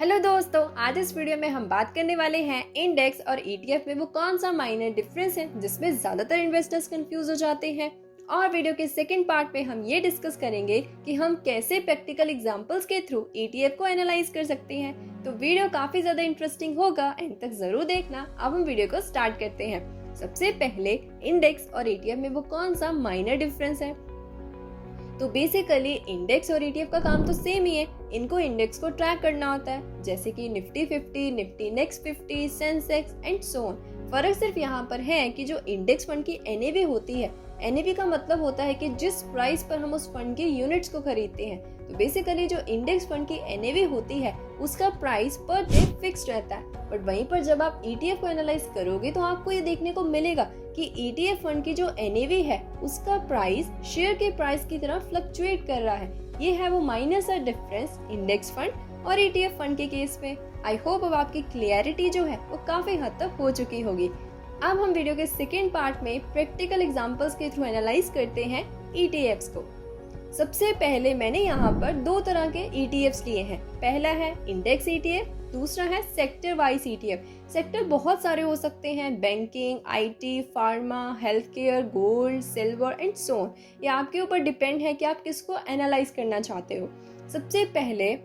Hello दोस्तों, आज इस वीडियो में हम बात करने वाले हैं इंडेक्स और ईटीएफ में वो कौन सा माइनर डिफरेंस है जिसमें ज्यादातर इन्वेस्टर्स कंफ्यूज हो जाते हैं। और वीडियो के सेकंड पार्ट में हम ये डिस्कस करेंगे कि हम कैसे प्रैक्टिकल एग्जांपल्स के थ्रू ईटीएफ को एनालाइज कर सकते हैं। तो वीडियो काफी ज्यादा इंटरेस्टिंग होगा, एंड तक जरूर देखना। अब हम वीडियो को स्टार्ट करते हैं। सबसे पहले इंडेक्स और ईटीएफ में वो कौन सा माइनर डिफरेंस है। तो बेसिकली इंडेक्स और ईटीएफ का काम तो सेम ही है। इनको इंडेक्स को ट्रैक करना होता है, जैसे कि Nifty 50, Nifty next 50, Sensex and so on. फर्क सिर्फ यहाँ पर है कि जो इंडेक्स फंड की एनएवी होती है, एनएवी का मतलब होता है कि जिस प्राइस पर हम उस फंड के यूनिट्स को खरीदते हैं। तो बेसिकली जो इंडेक्स फंड की एनएवी होती है उसका प्राइस पर डे फिक्स्ड रहता है। बट वहीं पर जब आप ईटीएफ को एनालाइज करोगे तो आपको ये देखने को मिलेगा कि ईटीएफ फंड की जो एनएवी है उसका प्राइस शेयर के प्राइस की तरह फ्लक्चुएट कर रहा है। ये है वो माइनर सा डिफरेंस इंडेक्स फंड और ईटीएफ फंड के केस में। आई होप अब आपकी क्लियरिटी जो है वो काफी हद तक हो चुकी होगी। अब हम वीडियो के सेकेंड पार्ट में प्रैक्टिकल एग्जांपल्स के थ्रू एनालाइज करते हैं ईटीएफ्स को। सबसे पहले मैंने यहाँ पर दो तरह के ईटीएफ्स लिए हैं। पहला है इंडेक्स ईटीएफ, दूसरा है सेक्टर वाइज ईटीएफ। सेक्टर बहुत सारे हो सकते हैं, banking, IT, pharma, health care, gold, silver and so on. ये आपके ऊपर डिपेंड है कि आप किसको एनालाइज करना चाहते हो। सबसे पहले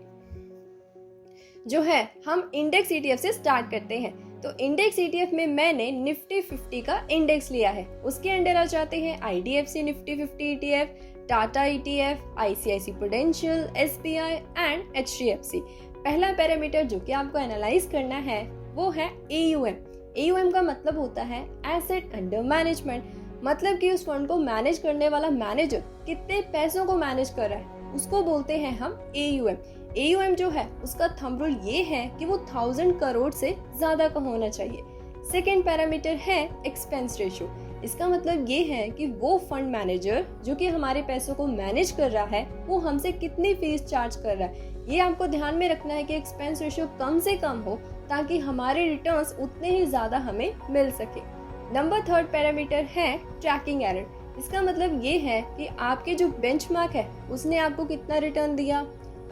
जो है हम इंडेक्स ईटीएफ से स्टार्ट करते हैं। तो इंडेक्स ईटीएफ में मैंने निफ्टी 50 का इंडेक्स लिया है। उसके अंडर आ जाते हैं IDFC Nifty 50 ETF, Tata ETF, ICICI Prudential, SBI and HDFC. पहला पैरामीटर जो कि आपको एनालाइज करना है वो है एयूएम। एयूएम का मतलब होता है एसेट अंडर मैनेजमेंट, मतलब कि उस फंड को मैनेज करने वाला मैनेजर कितने पैसों को मैनेज कर रहा है उसको बोलते हैं हम एयूएम। एयूएम जो है उसका थंब रूल ये है कि वो 1000 करोड़ से ज्यादा का होना चाहिए। सेकेंड पैरामीटर है एक्सपेंस रेशियो। इसका मतलब ये है कि वो फंड मैनेजर जो कि हमारे पैसों को मैनेज कर रहा है वो हमसे कितनी फीस चार्ज कर रहा है। ये आपको ध्यान में रखना है कि एक्सपेंस रेशियो कम से कम हो ताकि हमारे रिटर्न्स उतने ही ज्यादा हमें मिल सके। नंबर थर्ड पैरामीटर है ट्रैकिंग एरर। इसका मतलब ये है कि आपके जो बेंचमार्क है उसने आपको कितना रिटर्न दिया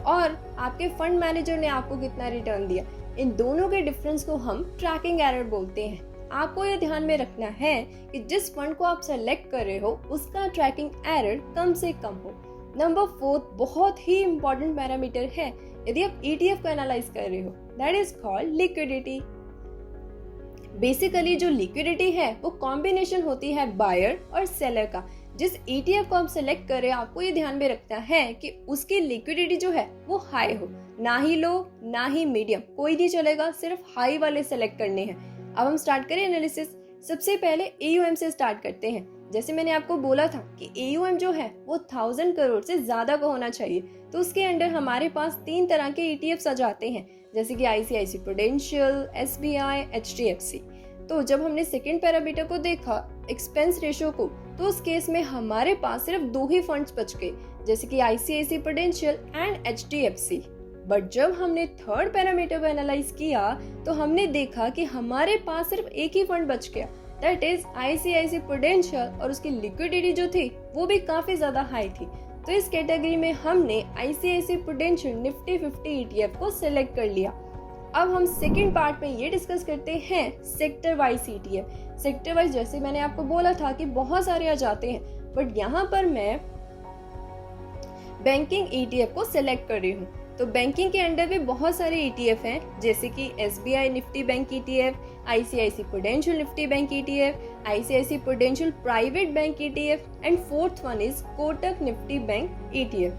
और आपके फंड मैनेजर ने आपको कितना रिटर्न दिया। इन दोनों के डिफरेंस को हम ट्रैकिंग एरर बोलते हैं। आपको ये ध्यान में रखना है कि जिस फंड को आप सेलेक्ट कर रहे हो उसका ट्रैकिंग एरर कम से कम हो। नंबर फोर्थ बहुत ही इंपॉर्टेंट पैरामीटर है यदि आप ईटीएफ को एनालाइज कर रहे हो, that is called liquidity. Basically जो लिक्विडिटी है वो कॉम्बिनेशन होती है बायर और सेलर का। जिस ईटीएफ को आप सेलेक्ट कर रहे हैं आपको ये ध्यान में रखना है कि उसकी लिक्विडिटी जो है वो हाई हो, ना ही लो ना ही मीडियम, कोई नहीं चलेगा, सिर्फ हाई वाले सेलेक्ट करने हैं। अब हम स्टार्ट करें एनालिसिस। सबसे पहले एयूएम से स्टार्ट करते हैं। जैसे मैंने आपको बोला था कि एयूएम जो है वो 1000 करोड़ से ज्यादा का होना चाहिए। तो उसके अंडर हमारे पास 3 तरह के ईटीएफ्स आ जाते हैं, जैसे कि आईसीआईसी प्रूडेंशियल, एसबीआई, एचडीएफसी। तो जब हमने सेकेंड पैरामीटर को देखा एक्सपेंस रेशियो को, तो उस केस में हमारे पास सिर्फ 2 ही फंड्स बच गए, जैसे कि ICICI Prudential and HDFC. But जब हमने थर्ड पैरामीटर को एनालाइज किया तो हमने देखा कि हमारे पास सिर्फ एक ही फंड बच गया, दैट इज आईसीआईसी प्रूडेंशियल, और उसकी लिक्विडिटी जो थी वो भी काफी ज्यादा हाई थी। तो इस कैटेगरी में हमने आईसीआईसी प्रूडेंशियल निफ्टी 50 ईटीएफ को सिलेक्ट कर लिया। अब हम सेकेंड पार्ट में ये डिस्कस करते हैं sector wise ETF. Sector wise जैसे मैंने आपको बोला था कि बहुत सारे आ जाते हैं, बट यहाँ पर मैं बैंकिंग ईटीएफ को सिलेक्ट कर रही हूँ। तो बैंकिंग के अंडर भी बहुत सारे ईटीएफ हैं, जैसे कि SBI Nifty bank ETF, ICICI Prudential Nifty bank ETF, ICICI Prudential private bank ETF and fourth one is Kotak Nifty bank ETF.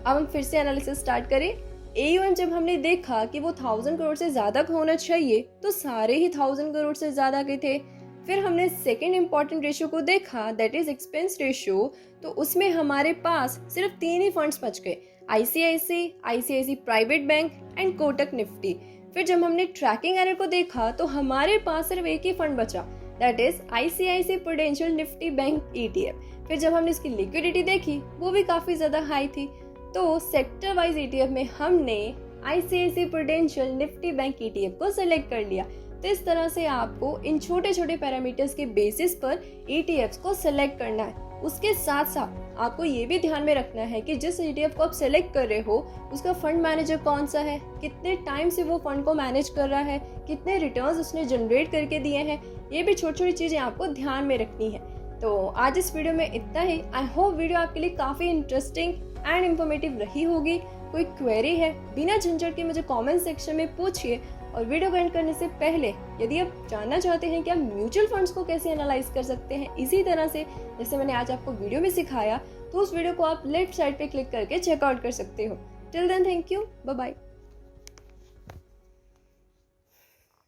अब हम फिर से एनालिसिस स्टार्ट करें। एयूएम जब हमने देखा कि वो 1000 करोड़ से ज्यादा का होना चाहिए तो सारे ही 1000 करोड़ से ज्यादा के थे। फिर हमने सेकेंड इंपॉर्टेंट रेशियो को देखा, दैट इज एक्सपेंस रेशियो। तो उसमें हमारे पास सिर्फ 3 ही फंड्स बच गए, ICICI, ICICI private bank and Kotak Nifty. फिर जब हमने ट्रैकिंग एरर को देखा तो हमारे पास सिर्फ एक ही फंड बचा, that is ICICI Prudential Nifty bank ETF. फिर जब हमने इसकी लिक्विडिटी देखी वो भी काफी ज्यादा हाई थी। तो सेक्टर वाइज ईटीएफ में हमने ICICI Prudential Nifty bank ETF को सिलेक्ट कर लिया। तो इस तरह से आपको इन छोटे छोटे पैरामीटर्स के बेसिस पर ईटीएफ्स को सिलेक्ट करना है। उसके साथ साथ आपको ये भी ध्यान में रखना है कि जिस ETF को आप सेलेक्ट कर रहे हो उसका फंड मैनेजर कौन सा है, कितने टाइम से वो फंड को मैनेज कर रहा है, कितने रिटर्न्स उसने जनरेट करके दिए हैं। ये भी छोटी छोटी चीज़ें आपको ध्यान में रखनी है। तो आज इस वीडियो में इतना ही। आई होप वीडियो आपके लिए काफ़ी इंटरेस्टिंग एंड इन्फॉर्मेटिव रही होगी। कोई क्वेरी है बिना झंझट के मुझे कमेंट सेक्शन में पूछिए। और वीडियो को एंड करने से पहले यदि आप जानना चाहते हैं कि आप म्यूचुअल फंड्स को कैसे एनालाइज कर सकते हैं इसी तरह से जैसे मैंने आज आपको वीडियो में सिखाया, तो उस वीडियो को आप लेफ्ट साइड पे क्लिक करके चेकआउट कर सकते हो। Till then thank you, bye bye.